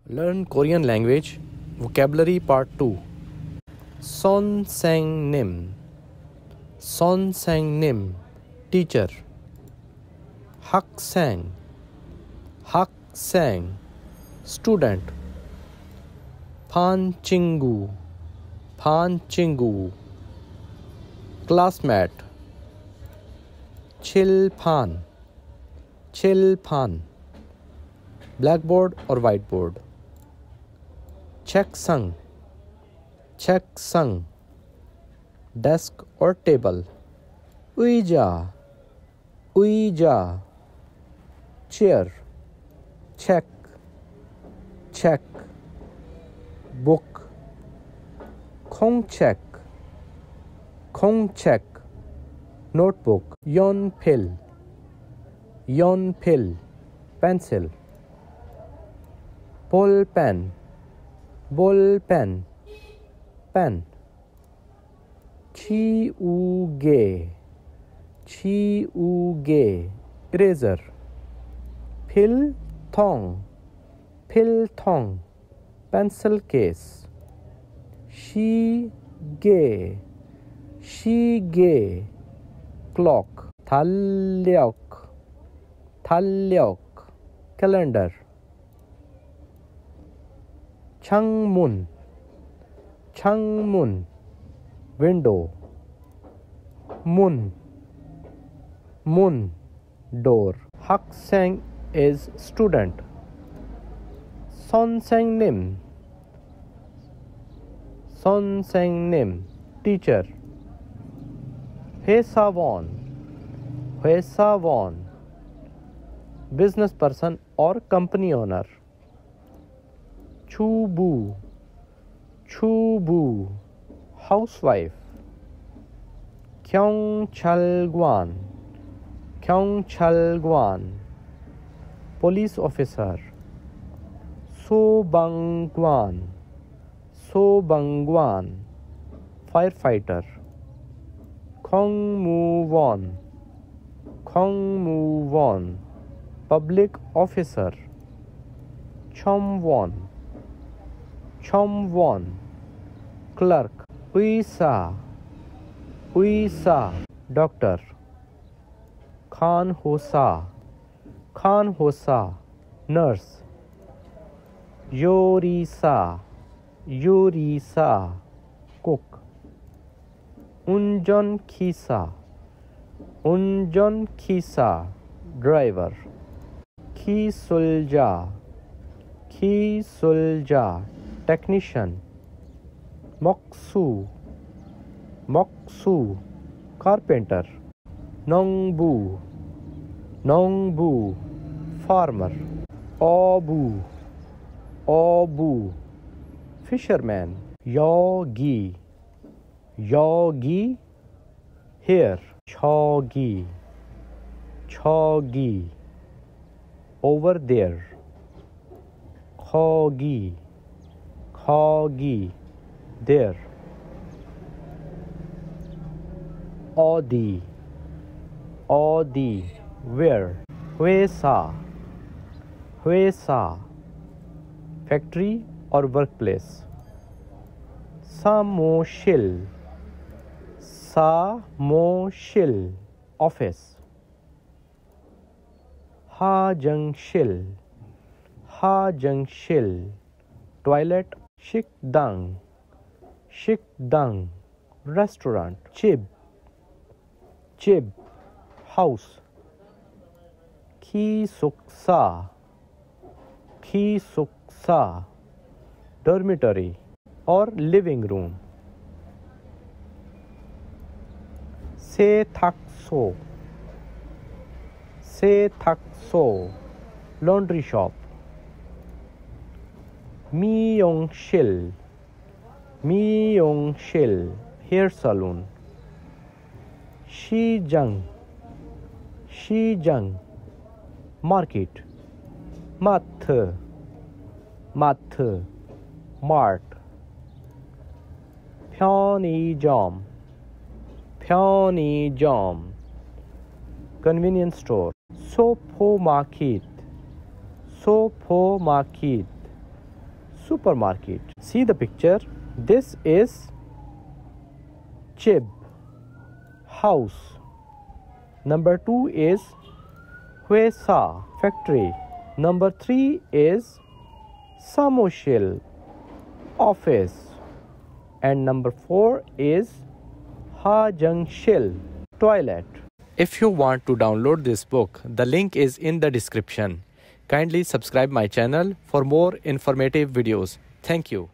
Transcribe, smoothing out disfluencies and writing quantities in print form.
Learn Korean language vocabulary part 2. Son sang nim. Son sang nim. Teacher. Hak sang. Hak sang. Student. Phan chingu. Phan chingu. Classmate. Chil phan. Chil phan. Blackboard or whiteboard. Check sung. Check sung. Desk or table. Uija. Uija. Chair. Check. Check. Book. Khong check. Khong check. Notebook. Yon pill. Yon pill. Pencil. Ball pen. Ball pen. Pen. Chi u ge. Chi u ge. Eraser. Pill thong. Pill thong. Pencil case. She ge. She ge. Clock. Thalyok. Thalyok. Calendar. Changmun. Changmun. Window. Mun. Mun. Door. Hak sang is student. Son sang nim. Son sang nim. Teacher. Hesa won. Hesa won. Business person or company owner. Chubu. Chubu. Housewife. Kyung Chalgwan. Kyung Chalgwan. Police officer. So Bangwan. So Bangwan. Firefighter. Kong Mu Won. Kong Mu Won. Public officer. Chom Won. Chom Won. Clerk. Uisa. Uisa. Doctor. Khan Hosa. Khan Hosa. Nurse. Yorisa. Yorisa. Cook. Unjon Kisa. Unjon Kisa. Driver. Ki Sulja. Ki Sulja. Technician. Moksu. Moksu. Carpenter. Nongbu. Nongbu. Farmer. Obu. Obu. Fisherman. Yogi. Yogi. Here. Chogi. Chogi. Over there. Khogi. Khogi. There. Odi. Odi. Where? Huesa. Huesa. Factory or workplace. Samoshil. Samoshil. Office. Hajangshil. Hajangshil. Toilet. Shikdang. Shikdang. Restaurant. Chib. Chib. House. Kisuksa. Kisuksa. Dormitory or living room. Setakso. Setakso. Laundry shop. Myeongshil. Myeongshil. Hair salon. Shijang. Shijang. Market. Math. Math. Mart. Pyeonijom. Pyeonijom. Convenience store. Sopo market. Sopo market. supermarket. See the picture. This is chib, house. Number 2 is Huesa, factory. Number 3 is samoshil, office. And number 4 is hajangshil, toilet. If you want to download this book, the link is in the description. Kindly subscribe my channel for more informative videos. Thank you.